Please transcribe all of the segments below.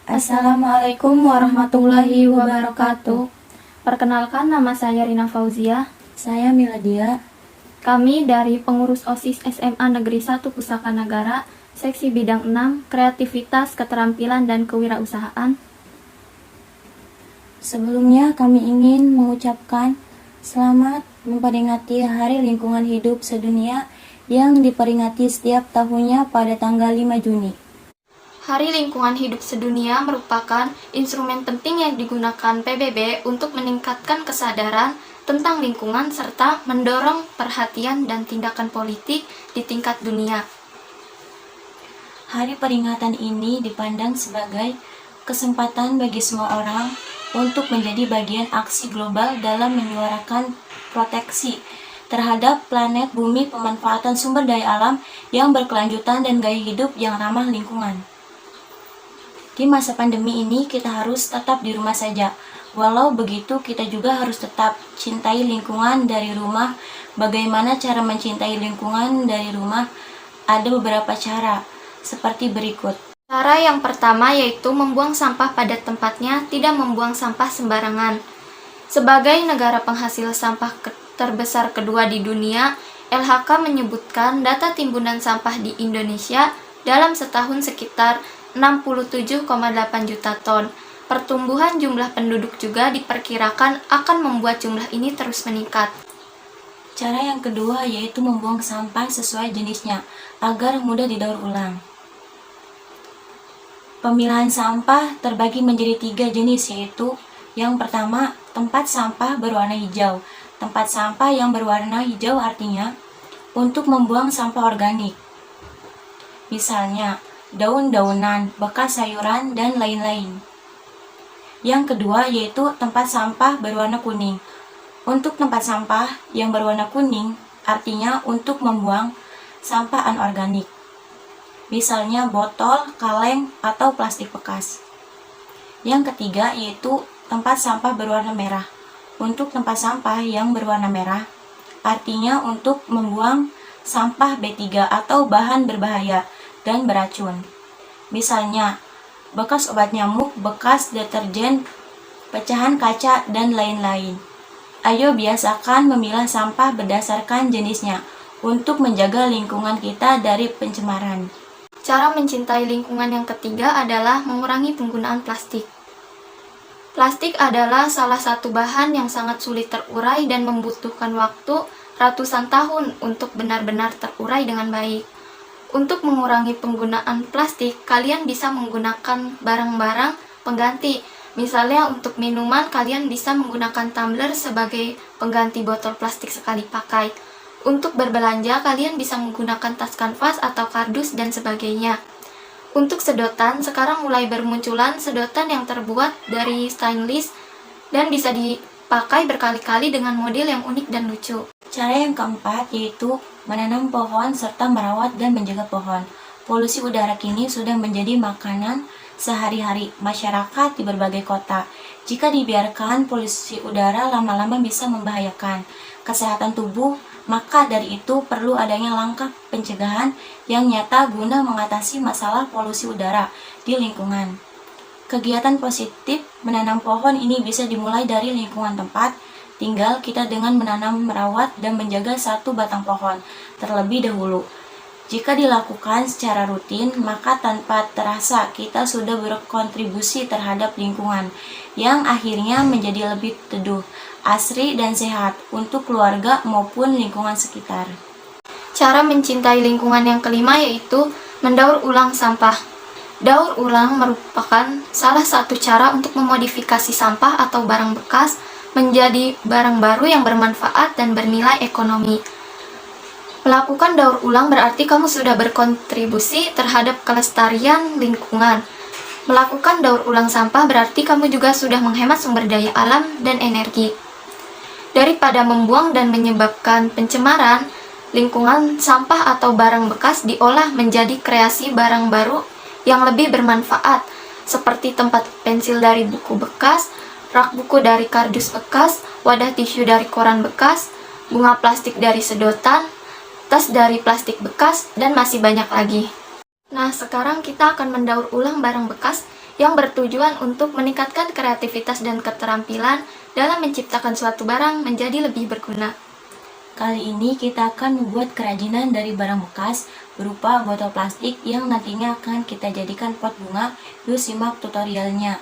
Assalamualaikum warahmatullahi wabarakatuh. Perkenalkan, nama saya Rina Fauzia. Saya Miladia. Kami dari pengurus OSIS SMA Negeri 1 Pusaka Nagara, Seksi Bidang 6, Kreativitas, Keterampilan, dan Kewirausahaan. Sebelumnya kami ingin mengucapkan selamat memperingati Hari Lingkungan Hidup Sedunia yang diperingati setiap tahunnya pada tanggal 5 Juni. Hari Lingkungan Hidup Sedunia merupakan instrumen penting yang digunakan PBB untuk meningkatkan kesadaran tentang lingkungan serta mendorong perhatian dan tindakan politik di tingkat dunia. Hari peringatan ini dipandang sebagai kesempatan bagi semua orang untuk menjadi bagian aksi global dalam menyuarakan proteksi terhadap planet bumi, pemanfaatan sumber daya alam yang berkelanjutan, dan gaya hidup yang ramah lingkungan. Di masa pandemi ini kita harus tetap di rumah saja. Walau begitu kita juga harus tetap cintai lingkungan dari rumah. Bagaimana cara mencintai lingkungan dari rumah? Ada beberapa cara, seperti berikut. Cara yang pertama yaitu membuang sampah pada tempatnya, tidak membuang sampah sembarangan. Sebagai negara penghasil sampah terbesar kedua di dunia, LHK menyebutkan data timbunan sampah di Indonesia dalam setahun sekitar 67,8 juta ton. Pertumbuhan jumlah penduduk juga diperkirakan akan membuat jumlah ini terus meningkat. Cara yang kedua yaitu membuang sampah sesuai jenisnya agar mudah didaur ulang. Pemilahan sampah terbagi menjadi 3 jenis, yaitu yang pertama, tempat sampah berwarna hijau. Tempat sampah yang berwarna hijau artinya untuk membuang sampah organik. Misalnya, daun-daunan, bekas sayuran, dan lain-lain. Yang kedua yaitu tempat sampah berwarna kuning. Untuk tempat sampah yang berwarna kuning artinya untuk membuang sampah anorganik. Misalnya botol, kaleng, atau plastik bekas. Yang ketiga yaitu tempat sampah berwarna merah. Untuk tempat sampah yang berwarna merah artinya untuk membuang sampah B3 atau bahan berbahaya dan beracun. Misalnya, bekas obat nyamuk, bekas deterjen, pecahan kaca, dan lain-lain. Ayo biasakan memilah sampah berdasarkan jenisnya untuk menjaga lingkungan kita dari pencemaran. Cara mencintai lingkungan yang ketiga adalah mengurangi penggunaan plastik. Plastik adalah salah satu bahan yang sangat sulit terurai dan membutuhkan waktu ratusan tahun untuk benar-benar terurai dengan baik. Untuk mengurangi penggunaan plastik, kalian bisa menggunakan barang-barang pengganti. Misalnya untuk minuman, kalian bisa menggunakan tumbler sebagai pengganti botol plastik sekali pakai. Untuk berbelanja, kalian bisa menggunakan tas kanvas atau kardus dan sebagainya. Untuk sedotan, sekarang mulai bermunculan sedotan yang terbuat dari stainless dan bisa dipakai berkali-kali dengan model yang unik dan lucu. Cara yang keempat yaitu menanam pohon serta merawat dan menjaga pohon. Polusi udara kini sudah menjadi makanan sehari-hari masyarakat di berbagai kota. Jika dibiarkan, polusi udara lama-lama bisa membahayakan kesehatan tubuh, maka dari itu perlu adanya langkah pencegahan yang nyata guna mengatasi masalah polusi udara di lingkungan. Kegiatan positif menanam pohon ini bisa dimulai dari lingkungan tempat tinggal kita dengan menanam, merawat, dan menjaga satu batang pohon terlebih dahulu. Jika dilakukan secara rutin, maka tanpa terasa kita sudah berkontribusi terhadap lingkungan, yang akhirnya menjadi lebih teduh, asri, dan sehat untuk keluarga maupun lingkungan sekitar. Cara mencintai lingkungan yang kelima yaitu mendaur ulang sampah. Daur ulang merupakan salah satu cara untuk memodifikasi sampah atau barang bekas menjadi barang baru yang bermanfaat dan bernilai ekonomi. Melakukan daur ulang berarti kamu sudah berkontribusi terhadap kelestarian lingkungan. Melakukan daur ulang sampah berarti kamu juga sudah menghemat sumber daya alam dan energi. Daripada membuang dan menyebabkan pencemaran lingkungan, sampah atau barang bekas diolah menjadi kreasi barang baru yang lebih bermanfaat, seperti tempat pensil dari buku bekas, rak buku dari kardus bekas, wadah tisu dari koran bekas, bunga plastik dari sedotan, tas dari plastik bekas, dan masih banyak lagi. Nah, sekarang kita akan mendaur ulang barang bekas yang bertujuan untuk meningkatkan kreativitas dan keterampilan dalam menciptakan suatu barang menjadi lebih berguna. Kali ini kita akan membuat kerajinan dari barang bekas berupa botol plastik yang nantinya akan kita jadikan pot bunga. Yuk simak tutorialnya.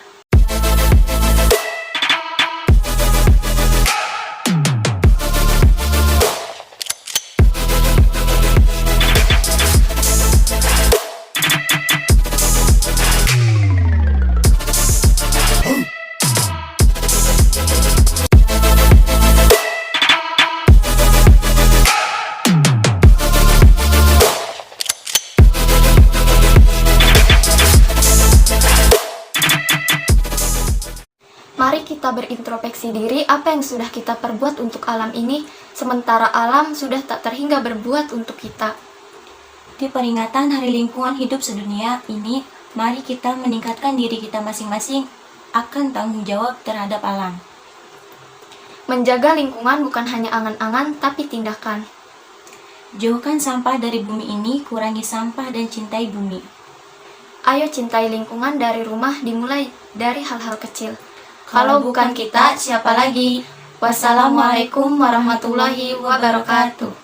Mari kita berintrospeksi diri apa yang sudah kita perbuat untuk alam ini, sementara alam sudah tak terhingga berbuat untuk kita. Di peringatan Hari Lingkungan Hidup Sedunia ini, mari kita meningkatkan diri kita masing-masing akan tanggung jawab terhadap alam. Menjaga lingkungan bukan hanya angan-angan, tapi tindakan. Jauhkan sampah dari bumi ini, kurangi sampah dan cintai bumi. Ayo cintai lingkungan dari rumah, dimulai dari hal-hal kecil. Kalau bukan kita, siapa lagi? Wassalamualaikum warahmatullahi wabarakatuh.